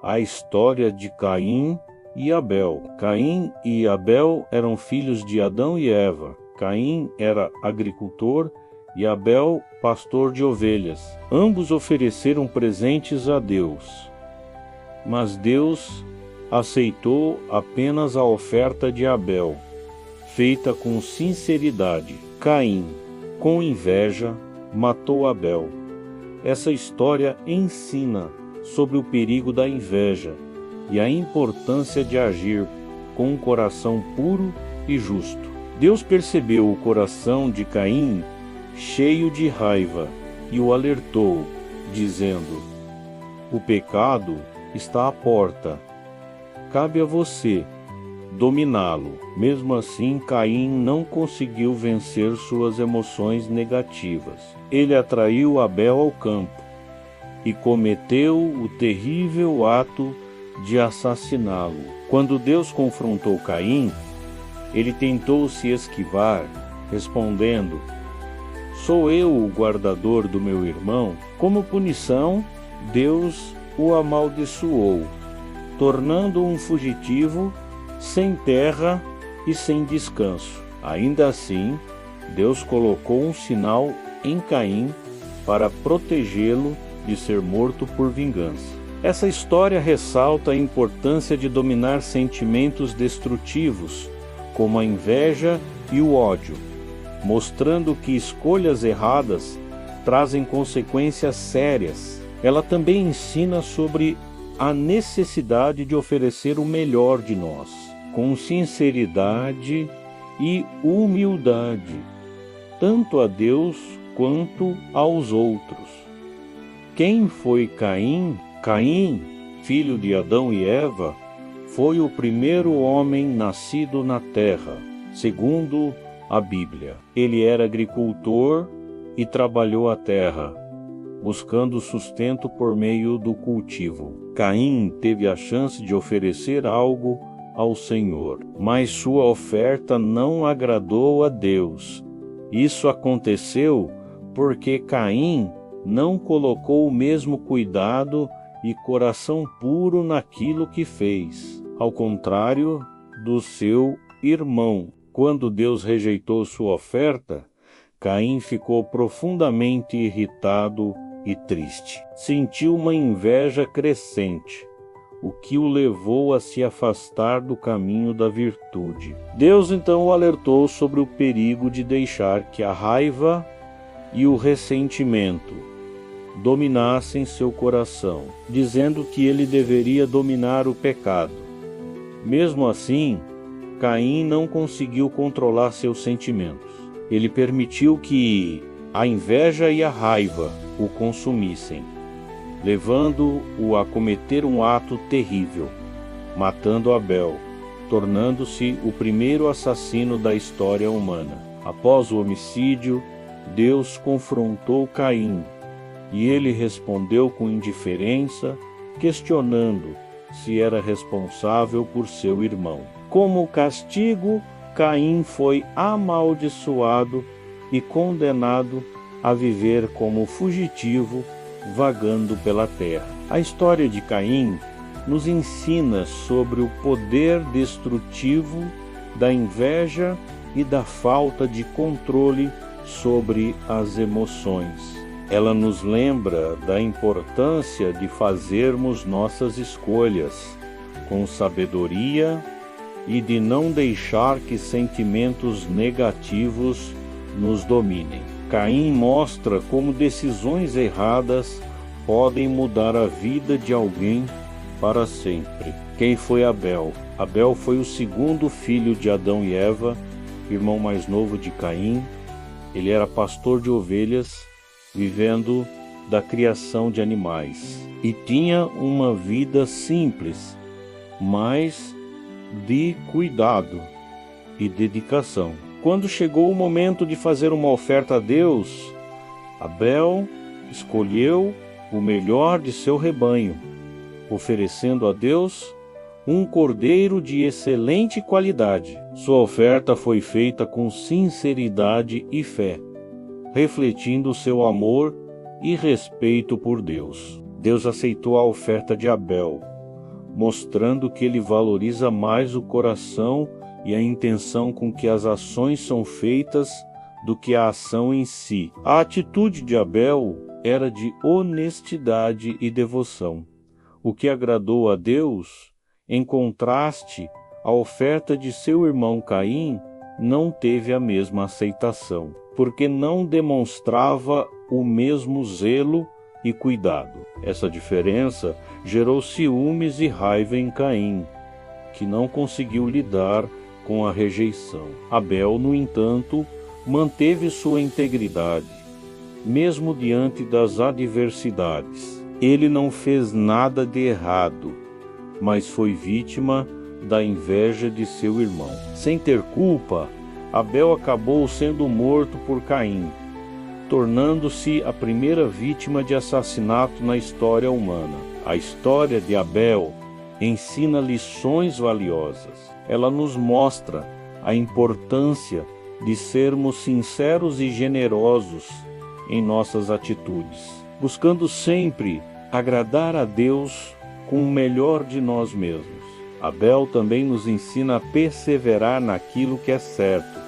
a história de Caim e Abel. Caim e Abel eram filhos de Adão e Eva. Caim era agricultor e Abel pastor de ovelhas. Ambos ofereceram presentes a Deus, mas Deus aceitou apenas a oferta de Abel, feita com sinceridade. Caim, com inveja, matou Abel. Essa história ensina sobre o perigo da inveja e a importância de agir com um coração puro e justo. Deus percebeu o coração de Caim cheio de raiva e o alertou, dizendo: o pecado está à porta. Cabe a você dominá-lo. Mesmo assim, Caim não conseguiu vencer suas emoções negativas. Ele atraiu Abel ao campo e cometeu o terrível ato de assassiná-lo. Quando Deus confrontou Caim, ele tentou se esquivar, respondendo: sou eu o guardador do meu irmão? Como punição, Deus o amaldiçoou, tornando-o um fugitivo, sem terra e sem descanso. Ainda assim, Deus colocou um sinal em Caim para protegê-lo de ser morto por vingança. Essa história ressalta a importância de dominar sentimentos destrutivos, como a inveja e o ódio, mostrando que escolhas erradas trazem consequências sérias. Ela também ensina sobre a necessidade de oferecer o melhor de nós, com sinceridade e humildade, tanto a Deus quanto aos outros. Quem foi Caim? Caim, filho de Adão e Eva, foi o primeiro homem nascido na terra, segundo a Bíblia. Ele era agricultor e trabalhou a terra, buscando sustento por meio do cultivo. Caim teve a chance de oferecer algo ao Senhor, mas sua oferta não agradou a Deus. Isso aconteceu porque Caim não colocou o mesmo cuidado e coração puro naquilo que fez, ao contrário do seu irmão. Quando Deus rejeitou sua oferta, Caim ficou profundamente irritado e triste. Sentiu uma inveja crescente, o que o levou a se afastar do caminho da virtude. Deus então o alertou sobre o perigo de deixar que a raiva e o ressentimento dominassem seu coração, dizendo que ele deveria dominar o pecado. Mesmo assim, Caim não conseguiu controlar seus sentimentos. Ele permitiu que a inveja e a raiva o consumissem, levando-o a cometer um ato terrível, matando Abel, tornando-se o primeiro assassino da história humana. Após o homicídio, Deus confrontou Caim, e ele respondeu com indiferença, questionando se era responsável por seu irmão. Como castigo, Caim foi amaldiçoado e condenado a viver como fugitivo, vagando pela terra. A história de Caim nos ensina sobre o poder destrutivo da inveja e da falta de controle sobre as emoções. Ela nos lembra da importância de fazermos nossas escolhas com sabedoria e de não deixar que sentimentos negativos nos dominem. Caim mostra como decisões erradas podem mudar a vida de alguém para sempre. Quem foi Abel? Abel foi o segundo filho de Adão e Eva, irmão mais novo de Caim. Ele era pastor de ovelhas, vivendo da criação de animais, e tinha uma vida simples, mas de cuidado e dedicação. Quando chegou o momento de fazer uma oferta a Deus, Abel escolheu o melhor de seu rebanho, oferecendo a Deus um cordeiro de excelente qualidade. Sua oferta foi feita com sinceridade e fé, refletindo seu amor e respeito por Deus. Deus aceitou a oferta de Abel, mostrando que ele valoriza mais o coração e a intenção com que as ações são feitas do que a ação em si. A atitude de Abel era de honestidade e devoção, o que agradou a Deus. Em contraste, a oferta de seu irmão Caim não teve a mesma aceitação, porque não demonstrava o mesmo zelo e cuidado. Essa diferença gerou ciúmes e raiva em Caim, que não conseguiu lidar com a rejeição. Abel, no entanto, manteve sua integridade, mesmo diante das adversidades. Ele não fez nada de errado, mas foi vítima da inveja de seu irmão. Sem ter culpa, Abel acabou sendo morto por Caim, tornando-se a primeira vítima de assassinato na história humana. A história de Abel ensina lições valiosas. Ela nos mostra a importância de sermos sinceros e generosos em nossas atitudes, buscando sempre agradar a Deus com o melhor de nós mesmos. Abel também nos ensina a perseverar naquilo que é certo,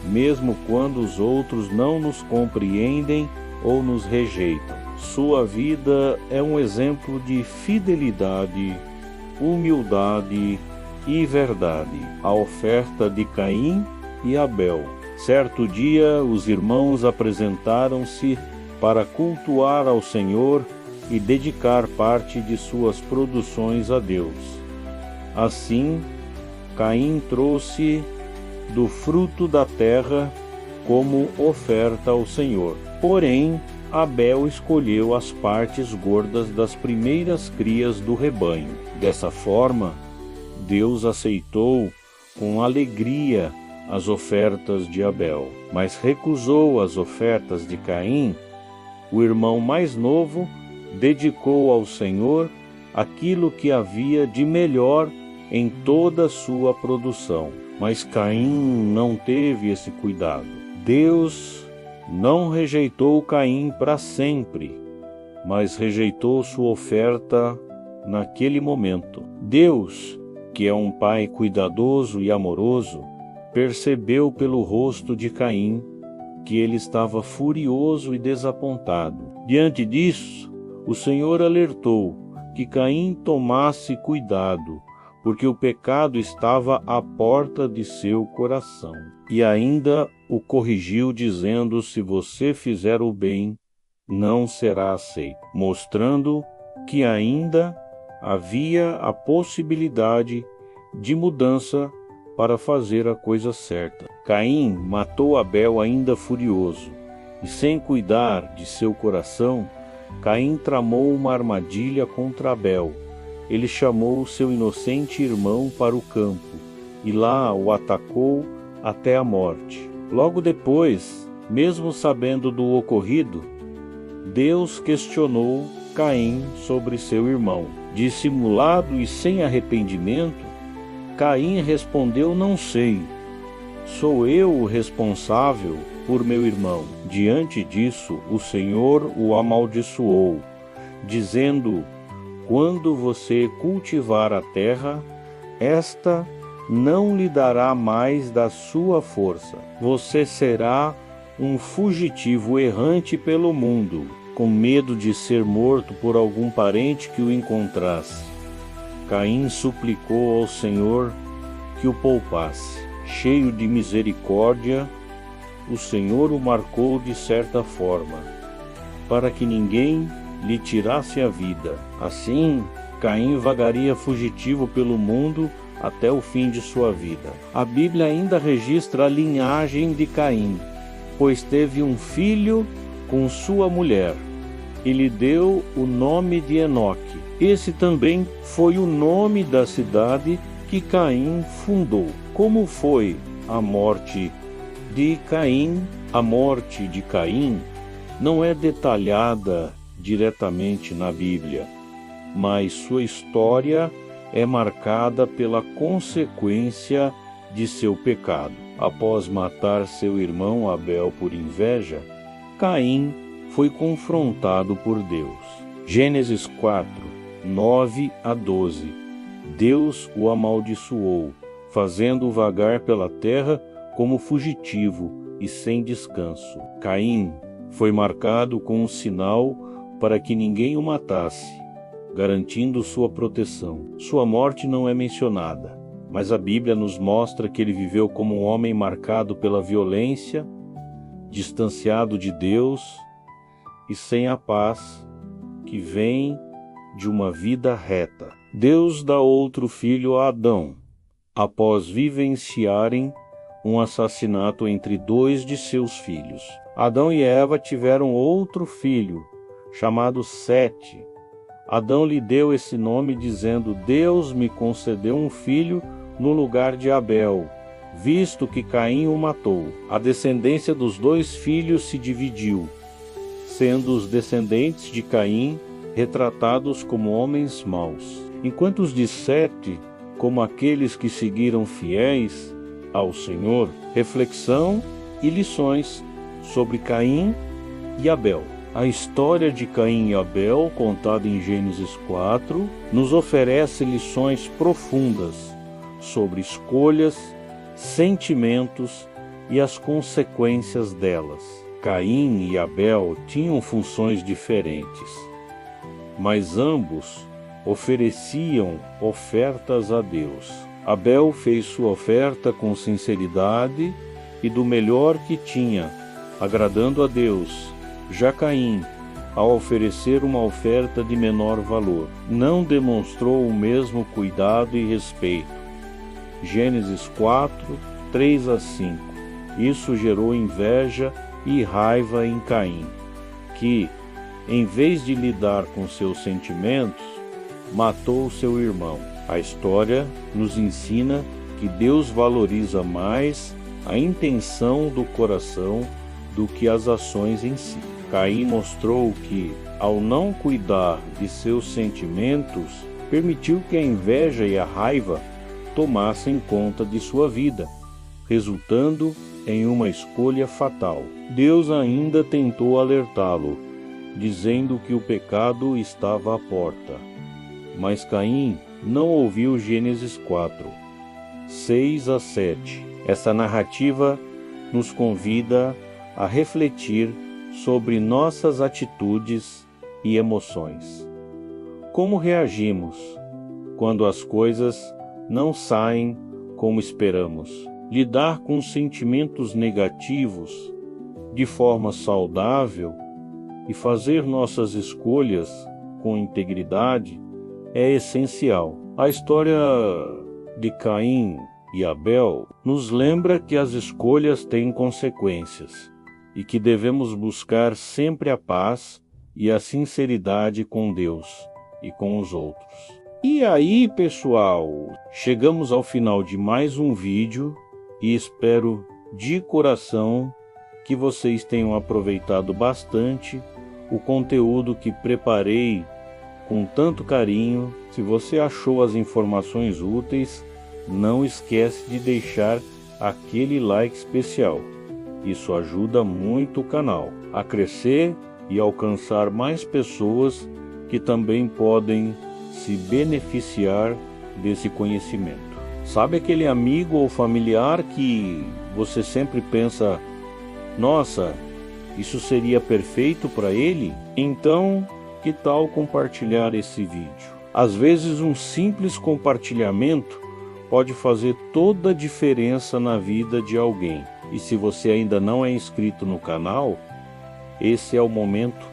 mesmo quando os outros não nos compreendem ou nos rejeitam. Sua vida é um exemplo de fidelidade, humildade e verdade. A oferta de Caim e Abel. Certo dia, os irmãos apresentaram-se para cultuar ao Senhor e dedicar parte de suas produções a Deus. Assim, Caim trouxe do fruto da terra como oferta ao Senhor. Porém, Abel escolheu as partes gordas das primeiras crias do rebanho. Dessa forma, Deus aceitou com alegria as ofertas de Abel, mas recusou as ofertas de Caim. O irmão mais novo dedicou ao Senhor aquilo que havia de melhor em toda a sua produção. Mas Caim não teve esse cuidado. Deus não rejeitou Caim para sempre, mas rejeitou sua oferta naquele momento. Deus, que é um pai cuidadoso e amoroso, percebeu pelo rosto de Caim que ele estava furioso e desapontado. Diante disso, o Senhor alertou que Caim tomasse cuidado, porque o pecado estava à porta de seu coração. E ainda o corrigiu, dizendo: se você fizer o bem, não será aceito, mostrando que ainda havia a possibilidade de mudança para fazer a coisa certa. Caim matou Abel ainda furioso, e sem cuidar de seu coração, Caim tramou uma armadilha contra Abel. Ele chamou seu inocente irmão para o campo, e lá o atacou até a morte. Logo depois, mesmo sabendo do ocorrido, Deus questionou Caim sobre seu irmão. Dissimulado e sem arrependimento, Caim respondeu: não sei, sou eu o responsável por meu irmão. Diante disso, o Senhor o amaldiçoou, dizendo: quando você cultivar a terra, esta não lhe dará mais da sua força. Você será um fugitivo errante pelo mundo, com medo de ser morto por algum parente que o encontrasse. Caim suplicou ao Senhor que o poupasse. Cheio de misericórdia, o Senhor o marcou de certa forma, para que ninguém lhe tirasse a vida. Assim, Caim vagaria fugitivo pelo mundo até o fim de sua vida. A Bíblia ainda registra a linhagem de Caim, pois teve um filho com sua mulher, e lhe deu o nome de Enoque. Esse também foi o nome da cidade que Caim fundou. Como foi a morte de Caim? A morte de Caim não é detalhada diretamente na Bíblia, mas sua história é marcada pela consequência de seu pecado. Após matar seu irmão Abel por inveja, Caim foi confrontado por Deus. Gênesis 4, 9 a 12. Deus o amaldiçoou, fazendo-o vagar pela terra como fugitivo e sem descanso. Caim foi marcado com um sinal para que ninguém o matasse, garantindo sua proteção. Sua morte não é mencionada, mas a Bíblia nos mostra que ele viveu como um homem marcado pela violência, distanciado de Deus e sem a paz que vem de uma vida reta. Deus dá outro filho a Adão, após vivenciarem um assassinato entre 2 de seus filhos. Adão e Eva tiveram outro filho, chamado Sete. Adão lhe deu esse nome dizendo: Deus me concedeu um filho no lugar de Abel, visto que Caim o matou. A descendência dos 2 filhos se dividiu, sendo os descendentes de Caim retratados como homens maus, enquanto os de Sete como aqueles que seguiram fiéis ao Senhor. Reflexão e lições sobre Caim e Abel. A história de Caim e Abel, contada em Gênesis 4, nos oferece lições profundas sobre escolhas, sentimentos e as consequências delas. Caim e Abel tinham funções diferentes, mas ambos ofereciam ofertas a Deus. Abel fez sua oferta com sinceridade e do melhor que tinha, agradando a Deus. Já Caim, ao oferecer uma oferta de menor valor, não demonstrou o mesmo cuidado e respeito. Gênesis 4, 3 a 5. Isso gerou inveja e raiva em Caim, que, em vez de lidar com seus sentimentos, matou seu irmão. A história nos ensina que Deus valoriza mais a intenção do coração do que as ações em si. Caim mostrou que, ao não cuidar de seus sentimentos, permitiu que a inveja e a raiva tomassem conta de sua vida, resultando em uma escolha fatal. Deus ainda tentou alertá-lo, dizendo que o pecado estava à porta. Mas Caim não ouviu. Gênesis 4, 6 a 7. Essa narrativa nos convida a refletir sobre nossas atitudes e emoções. Como reagimos quando as coisas não saem como esperamos? Lidar com sentimentos negativos de forma saudável e fazer nossas escolhas com integridade é essencial. A história de Caim e Abel nos lembra que as escolhas têm consequências e que devemos buscar sempre a paz e a sinceridade com Deus e com os outros. E aí, pessoal, chegamos ao final de mais um vídeo e espero de coração que vocês tenham aproveitado bastante o conteúdo que preparei com tanto carinho. Se você achou as informações úteis, não esquece de deixar aquele like especial. Isso ajuda muito o canal a crescer e alcançar mais pessoas que também podem se beneficiar desse conhecimento. Sabe aquele amigo ou familiar que você sempre pensa: nossa, isso seria perfeito para ele? Então, que tal compartilhar esse vídeo? Às vezes um simples compartilhamento pode fazer toda a diferença na vida de alguém. E se você ainda não é inscrito no canal, esse é o momento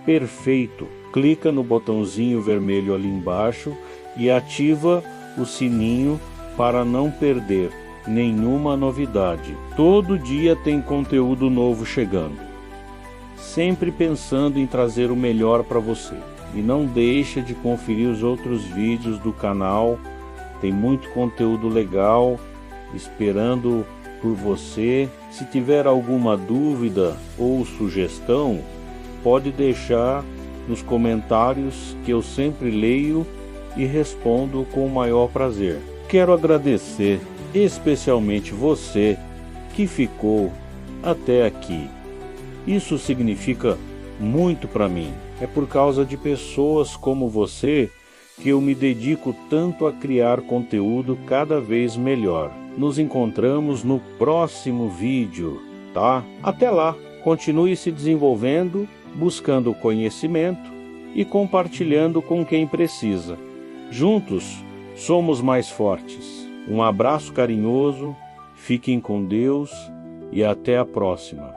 perfeito. Clica no botãozinho vermelho ali embaixo e ativa o sininho para não perder nenhuma novidade. Todo dia tem conteúdo novo chegando, sempre pensando em trazer o melhor para você. E não deixa de conferir os outros vídeos do canal, tem muito conteúdo legal esperando por você. Se tiver alguma dúvida ou sugestão, pode deixar nos comentários que eu sempre leio e respondo com o maior prazer. Quero agradecer especialmente você que ficou até aqui. Isso significa muito para mim. É por causa de pessoas como você que eu me dedico tanto a criar conteúdo cada vez melhor. Nos encontramos no próximo vídeo, tá? Até lá, continue se desenvolvendo, buscando conhecimento e compartilhando com quem precisa. Juntos, somos mais fortes. Um abraço carinhoso, fiquem com Deus e até a próxima.